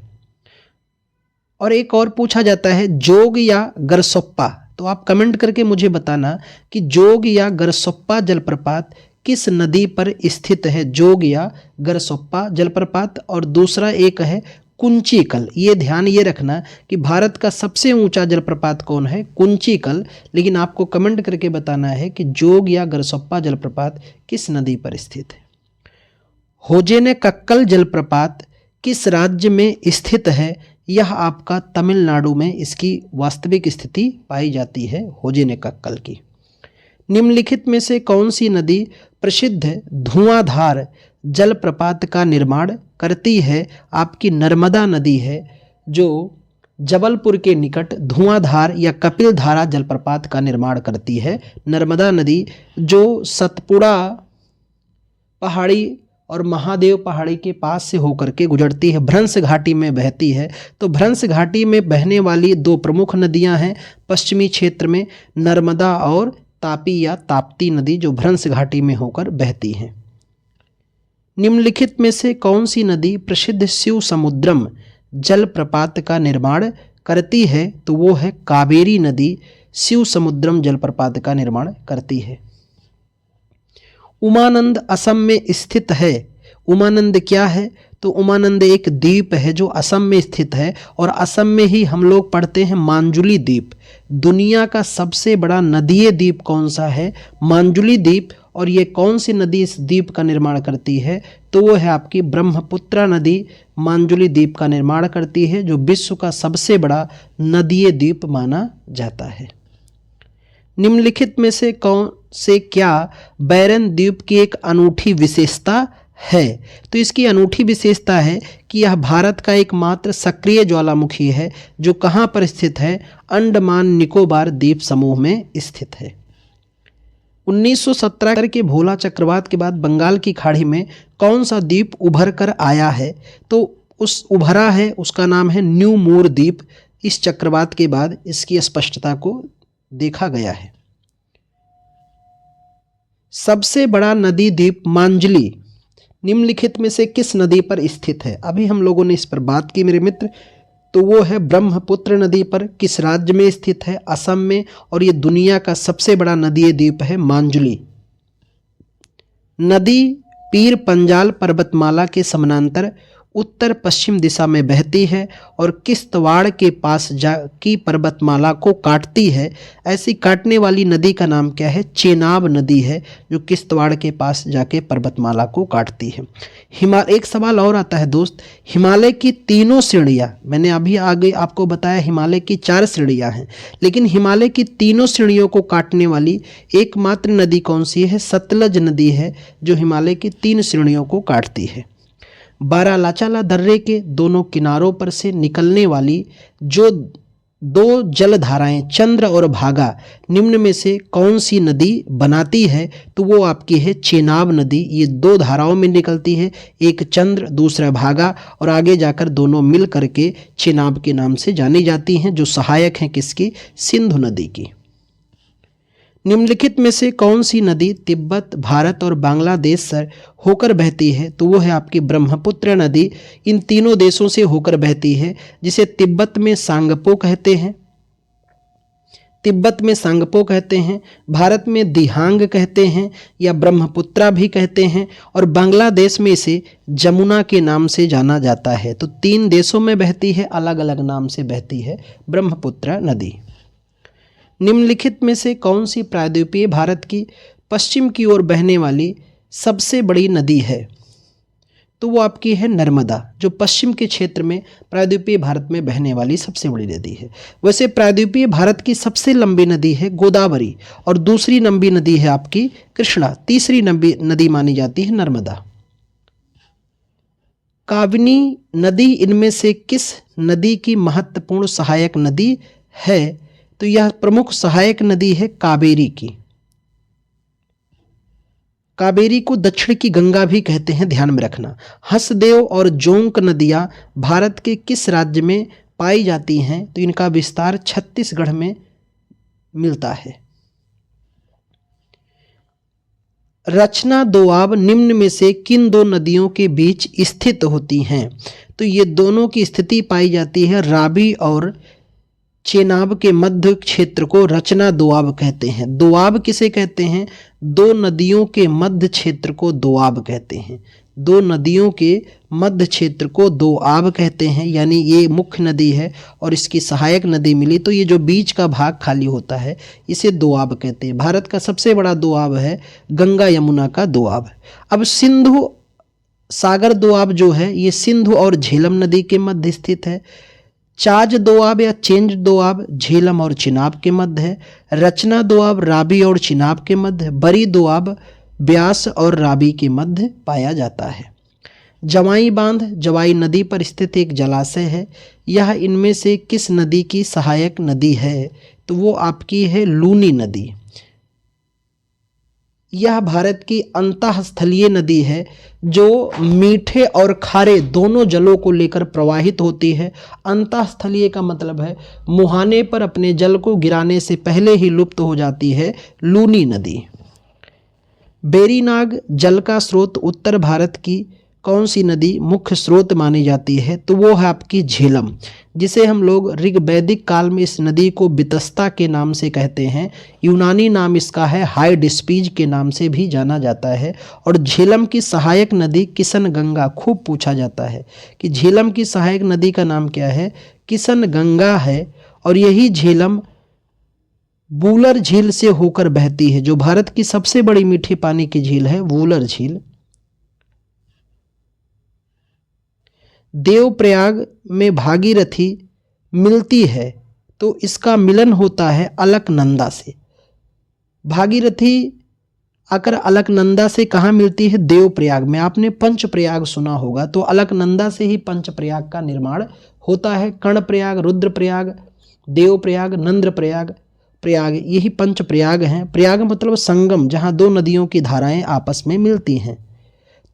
और एक और पूछा जाता है जोग या गरसोप्पा। तो आप कमेंट करके मुझे बताना कि जोग या गरसोप्पा जलप्रपात किस नदी पर स्थित है? जोग या गरसोप्पा जलप्रपात। और दूसरा एक है कुंचिकल। ये ध्यान ये रखना कि भारत का सबसे ऊंचा जलप्रपात कौन है? कुंचिकल। लेकिन आपको कमेंट करके बताना है कि जोग या गरसोप्पा जलप्रपात किस नदी पर स्थित है। होजेनेकक्कल जलप्रपात किस राज्य में स्थित है? यह आपका तमिलनाडु में इसकी वास्तविक स्थिति पाई जाती है, होजेनेकक्कल की। निम्नलिखित में से कौन सी नदी प्रसिद्ध धुआंधार जलप्रपात का निर्माण करती है? आपकी नर्मदा नदी है, जो जबलपुर के निकट धुआंधार या कपिलधारा जलप्रपात का निर्माण करती है। नर्मदा नदी जो सतपुड़ा पहाड़ी और महादेव पहाड़ी के पास से होकर के गुजरती है, भ्रंश घाटी में बहती है। तो भ्रंश घाटी में बहने वाली 2 प्रमुख नदियां हैं पश्चिमी क्षेत्र में, नर्मदा और तापी या ताप्ती नदी, जो भ्रंश घाटी में होकर बहती हैं। निम्नलिखित में से कौन सी नदी प्रसिद्ध शिव समुद्रम जलप्रपात का निर्माण करती है? तो वो है कावेरी नदी, शिव समुद्रम जलप्रपात का निर्माण करती है। उमानंद असम में स्थित है। उमानंद क्या है? तो उमानंद एक द्वीप है जो असम में स्थित है, और असम में ही हम लोग पढ़ते हैं मांजुली द्वीप। दुनिया का सबसे बड़ा नदीय द्वीप कौन सा है? मांजुली द्वीप। और ये कौन सी नदी इस द्वीप का निर्माण करती है? तो वो है आपकी ब्रह्मपुत्रा नदी मांजुली द्वीप का निर्माण करती है, जो विश्व का सबसे बड़ा नदीय द्वीप माना जाता है। निम्नलिखित में से कौन से क्या बैरन द्वीप की एक अनूठी विशेषता है? तो इसकी अनूठी विशेषता है कि यह भारत का एकमात्र सक्रिय ज्वालामुखी है, जो कहाँ पर स्थित है? अंडमान निकोबार द्वीप समूह में स्थित है। 1917 के भोला चक्रवात के बाद बंगाल की खाड़ी में कौन सा द्वीप उभर कर आया है? तो उस उभरा है उसका नाम है न्यू मूर द्वीप। इस चक्रवात के बाद इसकी स्पष्टता को देखा गया है। सबसे बड़ा नदी द्वीप मांजुली निम्नलिखित में से किस नदी पर स्थित है? अभी हम लोगों ने इस पर बात की मेरे मित्र। तो वो है ब्रह्मपुत्र नदी पर। किस राज्य में स्थित है? असम में। और ये दुनिया का सबसे बड़ा नदीय द्वीप है मांजुली। नदी पीर पंजाल पर्वतमाला के समानांतर उत्तर पश्चिम दिशा में बहती है और किश्तवाड़ के पास की पर्वतमाला को काटती है। ऐसी काटने वाली नदी का नाम क्या है? चेनाब नदी है, जो किश्तवाड़ के पास जाके पर्वतमाला को काटती है। एक सवाल और आता है दोस्त, हिमालय की तीनों श्रेणियाँ, मैंने अभी आगे आपको बताया हिमालय की 4 श्रेणियाँ हैं, लेकिन हिमालय की तीनों श्रेणियों को काटने वाली एकमात्र नदी कौन सी है? सतलज नदी है, जो हिमालय की 3 श्रेणियों को काटती है। बारालाचाला दर्रे के दोनों किनारों पर से निकलने वाली जो 2 जलधाराएं चंद्र और भागा निम्न में से कौन सी नदी बनाती है? तो वो आपकी है चेनाब नदी। ये 2 धाराओं में निकलती है, एक चंद्र दूसरा भागा, और आगे जाकर दोनों मिल करके चेनाब के नाम से जानी जाती हैं, जो सहायक हैं किसकी? सिंधु नदी की। निम्नलिखित में से कौन सी नदी तिब्बत, भारत और बांग्लादेश से होकर बहती है? तो वो है आपकी ब्रह्मपुत्र नदी। इन तीनों देशों से होकर बहती है, जिसे तिब्बत में सांगपो कहते हैं, भारत में दिहांग कहते हैं या ब्रह्मपुत्रा भी कहते हैं, और बांग्लादेश में इसे जमुना के नाम से जाना जाता है। तो 3 देशों में बहती है, अलग अलग नाम से बहती है ब्रह्मपुत्र नदी। निम्नलिखित में से कौन सी प्रायद्वीपीय भारत की पश्चिम की ओर बहने वाली सबसे बड़ी नदी है? तो वो आपकी है नर्मदा, जो पश्चिम के क्षेत्र में प्रायद्वीपीय भारत में बहने वाली सबसे बड़ी नदी है। वैसे प्रायद्वीपीय भारत की सबसे लंबी नदी है गोदावरी, और दूसरी लंबी नदी है आपकी कृष्णा, तीसरी लंबी नदी मानी जाती है नर्मदा। काबिनी नदी इनमें से किस नदी की महत्वपूर्ण सहायक नदी है? तो यह प्रमुख सहायक नदी है कावेरी की। कावेरी को दक्षिण की गंगा भी कहते हैं, ध्यान में रखना। हसदेव और जोंक नदियां भारत के किस राज्य में पाई जाती हैं? तो इनका विस्तार छत्तीसगढ़ में मिलता है। रचना दोआब निम्न में से किन 2 नदियों के बीच स्थित होती हैं? तो ये दोनों की स्थिति पाई जाती है रावी और चेनाब के मध्य क्षेत्र को रचना दोआब कहते हैं। दोआब किसे कहते हैं? 2 नदियों के मध्य क्षेत्र को दोआब कहते हैं। 2 नदियों के मध्य क्षेत्र को दोआब कहते हैं, यानी ये मुख्य नदी है और इसकी सहायक नदी मिली, तो ये जो बीच का भाग खाली होता है इसे दोआब कहते हैं। भारत का सबसे बड़ा दोआब है गंगा यमुना का दोआब। अब सिंधु सागर दोआब जो है ये सिंधु और झेलम नदी के मध्य स्थित है। चाज दोआब या चेंज दोआब झेलम और चिनाब के मध्य है। रचना दोआब रावी और चिनाब के मध्य। बरी दोआब ब्यास और रावी के मध्य पाया जाता है। जवाई बांध जवाई नदी पर स्थित एक जलाशय है। यह इनमें से किस नदी की सहायक नदी है? तो वो आपकी है लूनी नदी। यह भारत की अंतःस्थलीय नदी है, जो मीठे और खारे दोनों जलों को लेकर प्रवाहित होती है। अंतःस्थलीय का मतलब है मुहाने पर अपने जल को गिराने से पहले ही लुप्त हो जाती है लूनी नदी। बेरीनाग जल का स्रोत उत्तर भारत की कौन सी नदी मुख्य स्रोत मानी जाती है? तो वो है आपकी झेलम, जिसे हम लोग ऋग्वैदिक काल में इस नदी को बितस्ता के नाम से कहते हैं। यूनानी नाम इसका है हाइडिस्पीज के नाम से भी जाना जाता है। और झेलम की सहायक नदी किशन गंगा, खूब पूछा जाता है कि झेलम की सहायक नदी का नाम क्या है? किशन गंगा है। और यही झेलम वूलर झील से होकर बहती है, जो भारत की सबसे बड़ी मीठे पानी की झील है वूलर झील। देवप्रयाग में भागीरथी मिलती है, तो इसका मिलन होता है अलकनंदा से। भागीरथी आकर अलकनंदा से कहाँ मिलती है? देवप्रयाग में। आपने पंचप्रयाग सुना होगा, तो अलकनंदा से ही पंचप्रयाग का निर्माण होता है। कर्णप्रयाग, रुद्रप्रयाग, देवप्रयाग, नंद्रप्रयाग, प्रयाग, यही पंचप्रयाग हैं। प्रयाग मतलब संगम, जहाँ 2 नदियों की धाराएं आपस में मिलती हैं।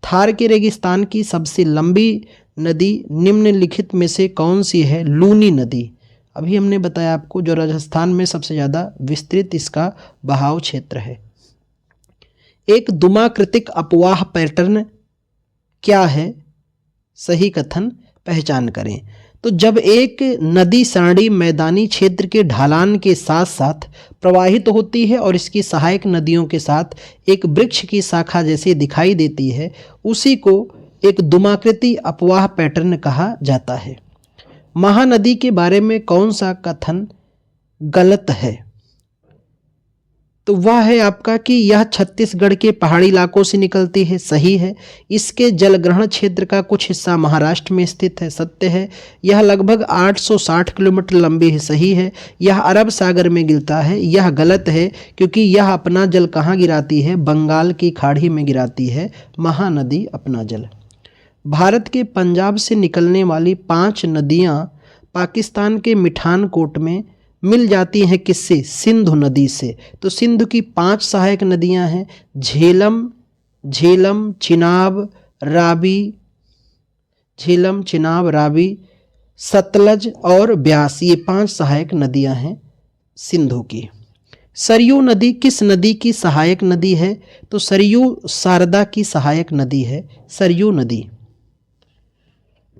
थार के रेगिस्तान की सबसे लंबी नदी निम्नलिखित में से कौन सी है? लूनी नदी। अभी हमने बताया आपको, जो राजस्थान में सबसे ज़्यादा विस्तृत इसका बहाव क्षेत्र है। एक दुमाकृतिक अपवाह पैटर्न क्या है? सही कथन पहचान करें। तो जब एक नदी सरणी मैदानी क्षेत्र के ढलान के साथ साथ प्रवाहित होती है और इसकी सहायक नदियों के साथ एक वृक्ष की शाखा जैसे दिखाई देती है, उसी को एक दुमाकृति अपवाह पैटर्न कहा जाता है। महानदी के बारे में कौन सा कथन गलत है? तो वह है आपका कि यह छत्तीसगढ़ के पहाड़ी इलाकों से निकलती है, सही है। इसके जलग्रहण क्षेत्र का कुछ हिस्सा महाराष्ट्र में स्थित है, सत्य है। यह लगभग 860 किलोमीटर लंबी है, सही है। यह अरब सागर में गिरता है, यह गलत है, क्योंकि यह अपना जल कहाँ गिराती है? बंगाल की खाड़ी में गिराती है महानदी अपना जल। भारत के पंजाब से निकलने वाली 5 नदियाँ पाकिस्तान के मिठानकोट में मिल जाती हैं किससे? सिंधु नदी से। तो सिंधु की 5 सहायक नदियां हैं, झेलम, चिनाब, रावी, सतलज और ब्यास, ये 5 सहायक नदियां हैं सिंधु की। सरयू नदी किस नदी की सहायक नदी है? तो सरयू शारदा की सहायक नदी है, सरयू नदी।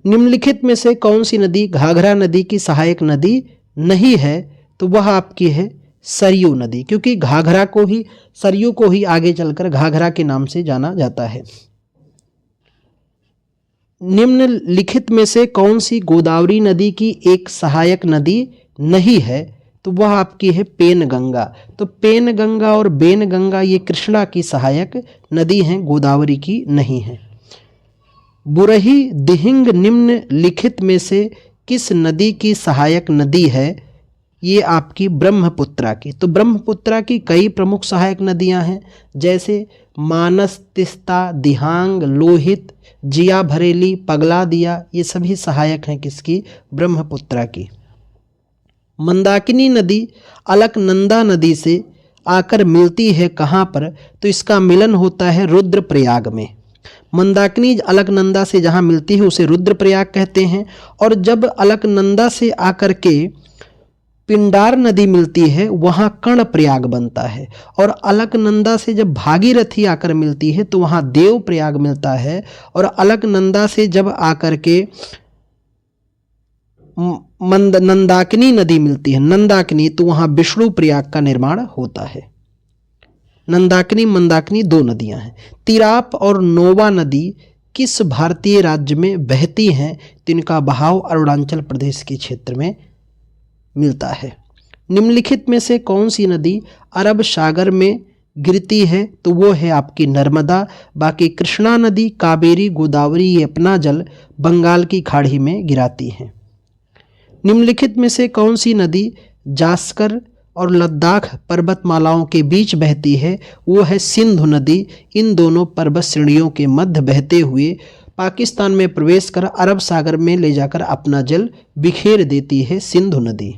निम्नलिखित में से कौन सी नदी घाघरा नदी की सहायक नदी नहीं है? तो वह आपकी है सरयू नदी, क्योंकि घाघरा को ही, सरयू को ही आगे चलकर घाघरा के नाम से जाना जाता है। निम्नलिखित में से कौन सी गोदावरी नदी की एक सहायक नदी नहीं है? तो वह आपकी है पेनगंगा। तो पेनगंगा और बेनगंगा ये कृष्णा की सहायक नदी हैं, गोदावरी की नहीं है। बुरही दिहिंग निम्नलिखित में से किस नदी की सहायक नदी है? ये आपकी ब्रह्मपुत्रा की। तो ब्रह्मपुत्रा की कई प्रमुख सहायक नदियां हैं, जैसे मानस, तिस्ता, दिहांग, लोहित, जिया भरेली, पगला दिया, ये सभी सहायक हैं किसकी? ब्रह्मपुत्रा की। मंदाकिनी नदी अलकनंदा नदी से आकर मिलती है कहाँ पर? तो इसका मिलन होता है रुद्रप्रयाग में। मंदाकिनी अलकनंदा से जहाँ मिलती है उसे रुद्रप्रयाग कहते हैं। और जब अलकनंदा से आकर के पिंडार नदी मिलती है वहाँ कर्णप्रयाग बनता है। और अलकनंदा से जब भागीरथी आकर मिलती है तो वहाँ देवप्रयाग मिलता है। और अलकनंदा से जब आकर के नंदाकिनी नदी मिलती है, नंदाकिनी, तो वहाँ विष्णु प्रयाग का निर्माण होता है। नंदाकिनी मंदाकिनी 2 नदियां हैं। तिराप और नोवा नदी किस भारतीय राज्य में बहती हैं? तो इनका बहाव अरुणाचल प्रदेश के क्षेत्र में मिलता है। निम्नलिखित में से कौन सी नदी अरब सागर में गिरती है? तो वो है आपकी नर्मदा। बाकी कृष्णा नदी, कावेरी, गोदावरी ये अपना जल बंगाल की खाड़ी में गिराती हैं। निम्नलिखित में से कौन सी नदी जास्कर और लद्दाख पर्वतमालाओं के बीच बहती है? वो है सिंधु नदी। इन दोनों पर्वत श्रेणियों के मध्य बहते हुए पाकिस्तान में प्रवेश कर अरब सागर में ले जाकर अपना जल बिखेर देती है सिंधु नदी।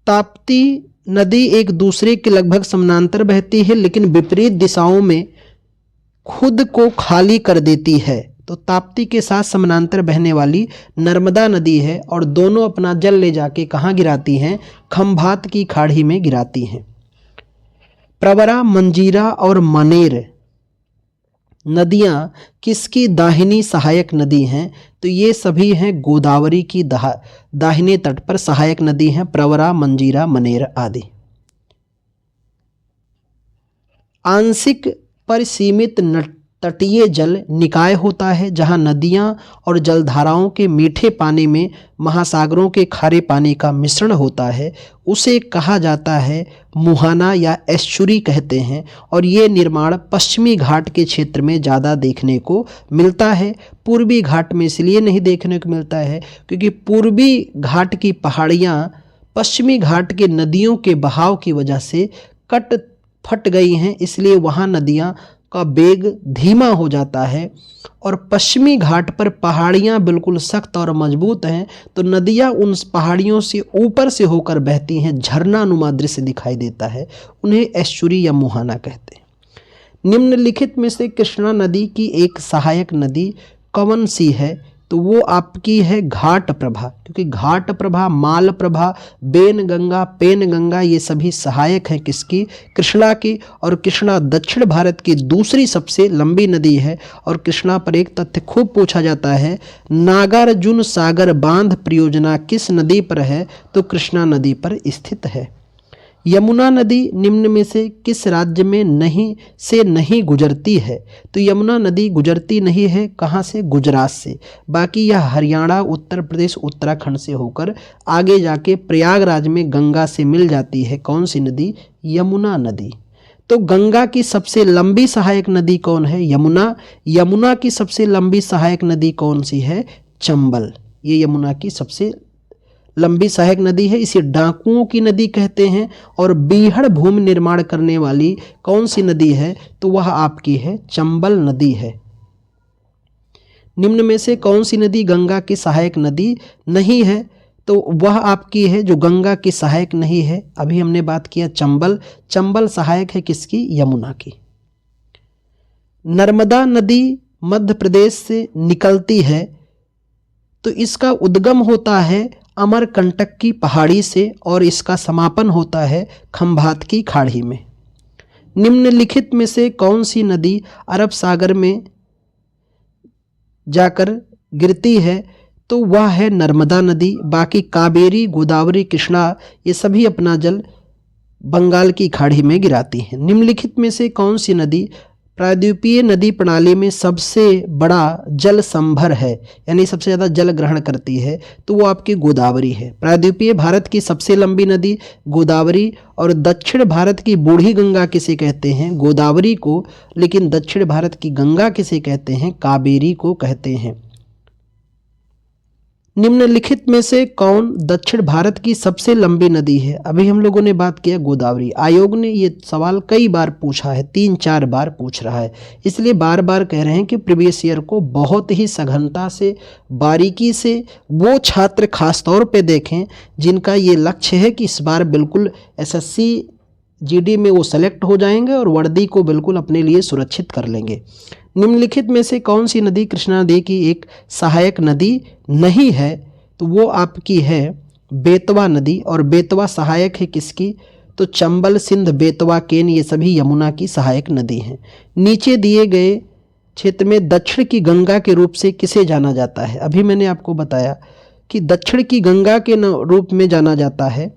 ताप्ती नदी एक दूसरे के लगभग समानांतर बहती है, लेकिन विपरीत दिशाओं में खुद को खाली कर देती है। तो ताप्ती के साथ समानांतर बहने वाली नर्मदा नदी है और दोनों अपना जल ले जाके कहाँ गिराती हैं? खंभात की खाड़ी में गिराती हैं। प्रवरा, मंजीरा और मनेर नदियाँ किसकी दाहिनी सहायक नदी हैं? तो ये सभी हैं गोदावरी की दाहिने तट पर सहायक नदी हैं, प्रवरा, मंजीरा, मनेर आदि। आंशिक परिसीमित तटीय जल निकाय होता है, जहां नदियां और जलधाराओं के मीठे पानी में महासागरों के खारे पानी का मिश्रण होता है। उसे कहा जाता है मुहाना या एस्चुरी कहते हैं। और ये निर्माण पश्चिमी घाट के क्षेत्र में ज़्यादा देखने को मिलता है। पूर्वी घाट में इसलिए नहीं देखने को मिलता है क्योंकि पूर्वी घाट की पहाड़ियाँ पश्चिमी घाट के नदियों के बहाव की वजह से कट फट गई हैं, इसलिए वहाँ नदियाँ का वेग धीमा हो जाता है। और पश्चिमी घाट पर पहाड़ियाँ बिल्कुल सख्त और मजबूत हैं, तो नदियाँ उन पहाड़ियों से ऊपर से होकर बहती हैं, झरनानुमा दृश्य दिखाई देता है। उन्हें एस्चुरी या मुहाना कहते हैं। निम्नलिखित में से कृष्णा नदी की एक सहायक नदी कौन सी है? तो तो वो आपकी है घाट प्रभा, क्योंकि घाट प्रभा, माल प्रभा, बेन गंगा, पेन गंगा ये सभी सहायक हैं किसकी? कृष्णा की। और कृष्णा दक्षिण भारत की दूसरी सबसे लंबी नदी है। और कृष्णा पर एक तथ्य खूब पूछा जाता है, नागार्जुन सागर बांध परियोजना किस नदी पर है? तो कृष्णा नदी पर स्थित है। यमुना नदी निम्न में से किस राज्य में नहीं गुजरती है? तो यमुना नदी गुजरती नहीं है, कहाँ से? गुजरात से। बाकी यह हरियाणा, उत्तर प्रदेश, उत्तराखंड से होकर आगे जाके प्रयागराज में गंगा से मिल जाती है। कौन सी नदी? यमुना नदी। तो गंगा की सबसे लंबी सहायक नदी कौन है? यमुना। यमुना की सबसे लंबी सहायक नदी कौन सी है? चंबल। ये यमुना की सबसे लंबी सहायक नदी है। इसे डाकुओं की नदी कहते हैं। और बीहड़ भूमि निर्माण करने वाली कौन सी नदी है? तो वह आपकी है चंबल नदी है। निम्न में से कौन सी नदी गंगा की सहायक नदी नहीं है? तो वह आपकी है जो गंगा की सहायक नहीं है, अभी हमने बात किया चंबल। चंबल सहायक है किसकी? यमुना की। नर्मदा नदी मध्य प्रदेश से निकलती है, तो इसका उद्गम होता है अमरकंटक की पहाड़ी से और इसका समापन होता है खंभात की खाड़ी में। निम्नलिखित में से कौन सी नदी अरब सागर में जाकर गिरती है? तो वह है नर्मदा नदी। बाकी कावेरी, गोदावरी, कृष्णा ये सभी अपना जल बंगाल की खाड़ी में गिराती हैं। निम्नलिखित में से कौन सी नदी प्रायद्वीपीय नदी प्रणाली में सबसे बड़ा जल संभर है, यानी सबसे ज़्यादा जल ग्रहण करती है? तो वो आपकी गोदावरी है। प्रायद्वीपीय भारत की सबसे लंबी नदी गोदावरी। और दक्षिण भारत की बूढ़ी गंगा किसे कहते हैं? गोदावरी को। लेकिन दक्षिण भारत की गंगा किसे कहते हैं? कावेरी को कहते हैं। निम्नलिखित में से कौन दक्षिण भारत की सबसे लंबी नदी है? अभी हम लोगों ने बात किया गोदावरी। आयोग ने ये सवाल कई बार पूछा है, 3-4 बार पूछ रहा है, इसलिए बार बार कह रहे हैं कि प्रीवियस ईयर को बहुत ही सघनता से, बारीकी से वो छात्र खास तौर पे देखें जिनका ये लक्ष्य है कि इस बार बिल्कुल एसएससी जीडी में वो सेलेक्ट हो जाएंगे और वर्दी को बिल्कुल अपने लिए सुरक्षित कर लेंगे। निम्नलिखित में से कौन सी नदी कृष्णा नदी की एक सहायक नदी नहीं है? तो वो आपकी है बेतवा नदी। और बेतवा सहायक है किसकी? तो चंबल, सिंध, बेतवा, केन ये सभी यमुना की सहायक नदी हैं। नीचे दिए गए क्षेत्र में दक्षिण की गंगा के रूप से किसे जाना जाता है? अभी मैंने आपको बताया कि दक्षिण की गंगा के रूप में जाना जाता है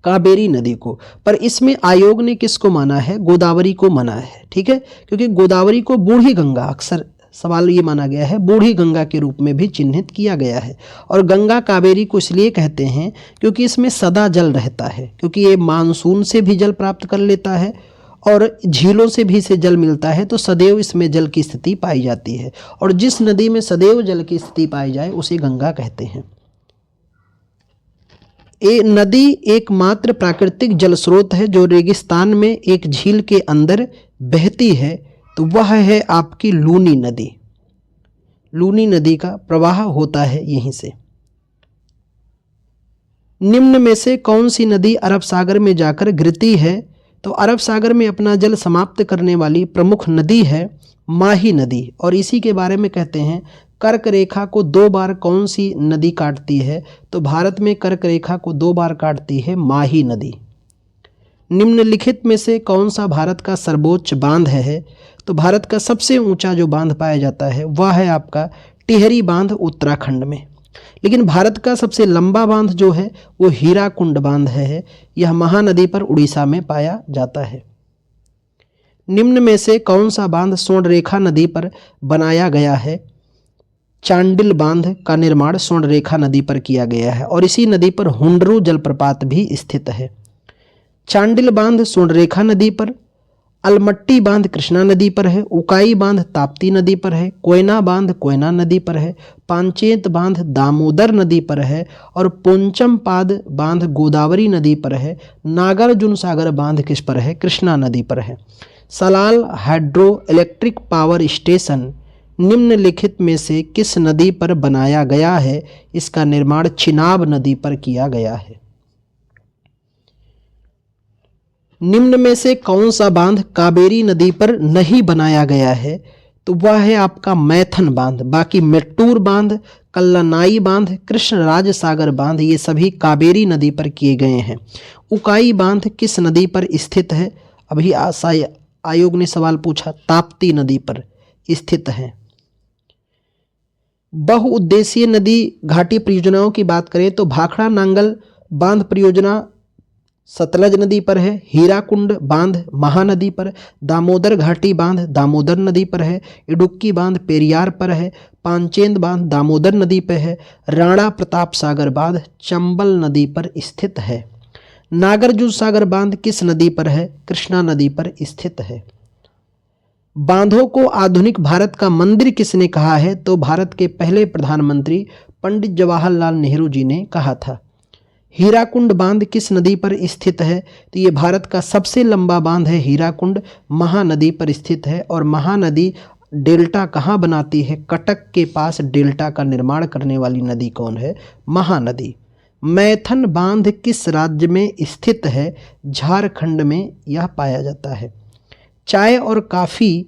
कावेरी नदी को, पर इसमें आयोग ने किसको माना है? गोदावरी को माना है। ठीक है, क्योंकि गोदावरी को बूढ़ी गंगा, अक्सर सवाल ये माना गया है, बूढ़ी गंगा के रूप में भी चिन्हित किया गया है। और गंगा कावेरी को इसलिए कहते हैं क्योंकि इसमें सदा जल रहता है, क्योंकि ये मानसून से भी जल प्राप्त कर लेता है और झीलों से भी इसे जल मिलता है, तो सदैव इसमें जल की स्थिति पाई जाती है। और जिस नदी में सदैव जल की स्थिति पाई जाए उसे गंगा कहते हैं। ये नदी एकमात्र प्राकृतिक जल स्रोत है जो रेगिस्तान में एक झील के अंदर बहती है, तो वह है आपकी लूनी नदी। लूनी नदी का प्रवाह होता है यहीं से। निम्न में से कौन सी नदी अरब सागर में जाकर गिरती है? तो अरब सागर में अपना जल समाप्त करने वाली प्रमुख नदी है माही नदी। और इसी के बारे में कहते हैं कर्क रेखा को 2 बार कौन सी नदी काटती है? तो भारत में कर्क रेखा को 2 बार काटती है माही नदी। निम्नलिखित में से कौन सा भारत का सर्वोच्च बांध है? तो भारत का सबसे ऊंचा जो बांध पाया जाता है वह है आपका टिहरी बांध उत्तराखंड में। लेकिन भारत का सबसे लंबा बांध जो है वो हीराकुंड बांध है। यह महानदी पर उड़ीसा में पाया जाता है। निम्न में से कौन सा बांध स्वर्णरेखा नदी पर बनाया गया है? चांडिल बांध का निर्माण स्वर्णरेखा नदी पर किया गया है और इसी नदी पर हुंडरू जलप्रपात भी स्थित है। चांडिल बांध स्वर्णरेखा नदी पर, अलमट्टी बांध कृष्णा नदी पर है, उकाई बांध ताप्ती नदी पर है, कोयना बांध कोयना नदी पर है, पांचेत बांध दामोदर नदी पर है और पोंचमपाद बांध गोदावरी नदी पर है। नागार्जुन सागर बांध किस पर है? कृष्णा नदी पर है। Salal hydro electric power station निम्नलिखित में से किस नदी पर बनाया गया है? इसका निर्माण चिनाब नदी पर किया गया है। निम्न में से कौन सा बांध कावेरी नदी पर नहीं बनाया गया है? तो वह है आपका मैथन बांध। बाकी मेट्टूर बांध, कल्लनाई बांध, कृष्णराज सागर बांध ये सभी कावेरी नदी पर किए गए हैं। उकाई बांध किस नदी पर स्थित है? अभी आयोग ने सवाल पूछा, ताप्ती नदी पर स्थित है। बहुउद्देशीय नदी घाटी परियोजनाओं की बात करें तो भाखड़ा नांगल बांध परियोजना सतलज नदी पर है, हीराकुंड बांध महानदी पर, दामोदर घाटी बांध दामोदर नदी पर है, इडुक्की बांध पेरियार पर है, पांचेंद बांध दामोदर नदी पर है, राणा प्रताप सागर बांध चंबल नदी पर स्थित है। नागार्जुन सागर बांध किस नदी पर है? कृष्णा नदी पर स्थित है। बांधों को आधुनिक भारत का मंदिर किसने कहा है? तो भारत के पहले प्रधानमंत्री पंडित जवाहरलाल नेहरू जी ने कहा था। हीराकुंड बांध किस नदी पर स्थित है? तो ये भारत का सबसे लंबा बांध है हीराकुंड, महानदी पर स्थित है। और महानदी डेल्टा कहाँ बनाती है? कटक के पास डेल्टा का निर्माण करने वाली नदी कौन है? महानदी। मैथन बांध किस राज्य में स्थित है? झारखंड में यह पाया जाता है। चाय और कॉफ़ी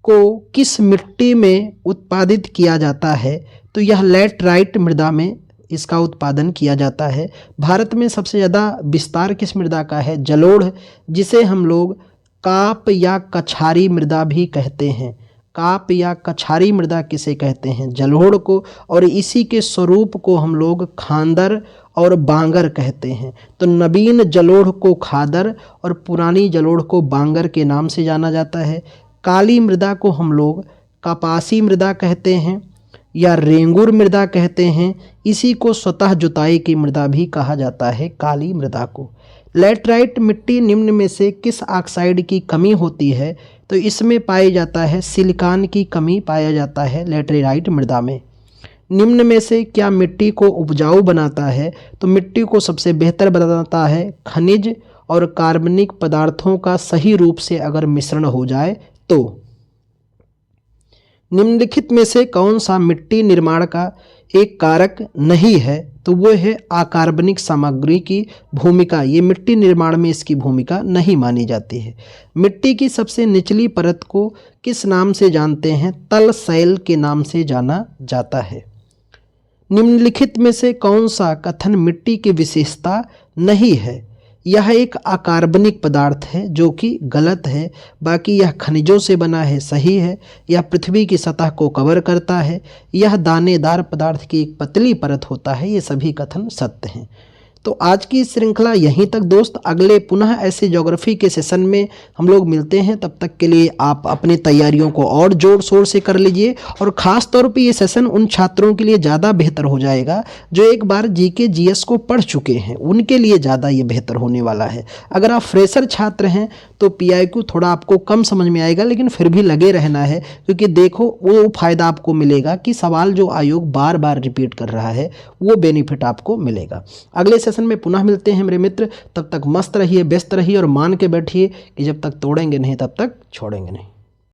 को किस मिट्टी में उत्पादित किया जाता है? तो यह लैटराइट मृदा में इसका उत्पादन किया जाता है। भारत में सबसे ज़्यादा विस्तार किस मृदा का है? जलोढ़, जिसे हम लोग काप या कछारी मृदा भी कहते हैं। काप या कछारी मृदा किसे कहते हैं? जलोढ़ को। और इसी के स्वरूप को हम लोग खादर और बांगर कहते हैं। तो नवीन जलोढ़ को खादर और पुरानी जलोढ़ को बांगर के नाम से जाना जाता है। काली मृदा को हम लोग कपासी मृदा कहते हैं या रेंगुर मृदा कहते हैं। इसी को स्वतः जुताई की मृदा भी कहा जाता है, काली मृदा को। लैटराइट मिट्टी निम्न में से किस ऑक्साइड की कमी होती है? तो इसमें पाया जाता है सिलिकॉन की कमी पाया जाता है लैटराइट मृदा में। निम्न में से क्या मिट्टी को उपजाऊ बनाता है? तो मिट्टी को सबसे बेहतर बनाता है खनिज और कार्बनिक पदार्थों का सही रूप से अगर मिश्रण हो जाए तो। निम्नलिखित में से कौन सा मिट्टी निर्माण का एक कारक नहीं है? तो वो है अकार्बनिक सामग्री की भूमिका। ये मिट्टी निर्माण में इसकी भूमिका नहीं मानी जाती है। मिट्टी की सबसे निचली परत को किस नाम से जानते हैं? तल शैल के नाम से जाना जाता है। निम्नलिखित में से कौन सा कथन मिट्टी की विशेषता नहीं है? यह एक अकार्बनिक पदार्थ है, जो कि गलत है। बाकी यह खनिजों से बना है, सही है। यह पृथ्वी की सतह को कवर करता है। यह दानेदार पदार्थ की एक पतली परत होता है। ये सभी कथन सत्य हैं। तो आज की श्रृंखला यहीं तक दोस्त। अगले पुनः ऐसे ज्योग्राफी के सेशन में हम लोग मिलते हैं। तब तक के लिए आप अपनी तैयारियों को और जोर शोर से कर लीजिए। और ख़ास तौर पे ये सेशन उन छात्रों के लिए ज़्यादा बेहतर हो जाएगा जो एक बार जीके जीएस को पढ़ चुके हैं। उनके लिए ज़्यादा ये बेहतर होने वाला है। अगर आप फ्रेशर छात्र हैं तो पीआईक्यू थोड़ा आपको कम समझ में आएगा, लेकिन फिर भी लगे रहना है, क्योंकि देखो वो फ़ायदा आपको मिलेगा कि सवाल जो आयोग बार बार रिपीट कर रहा है वो बेनिफिट आपको मिलेगा। अगले सेशन में पुनः मिलते हैं मेरे मित्र। तब तक मस्त रहिए, व्यस्त रहिए और मान के बैठिए कि जब तक तोड़ेंगे नहीं तब तक छोड़ेंगे नहीं।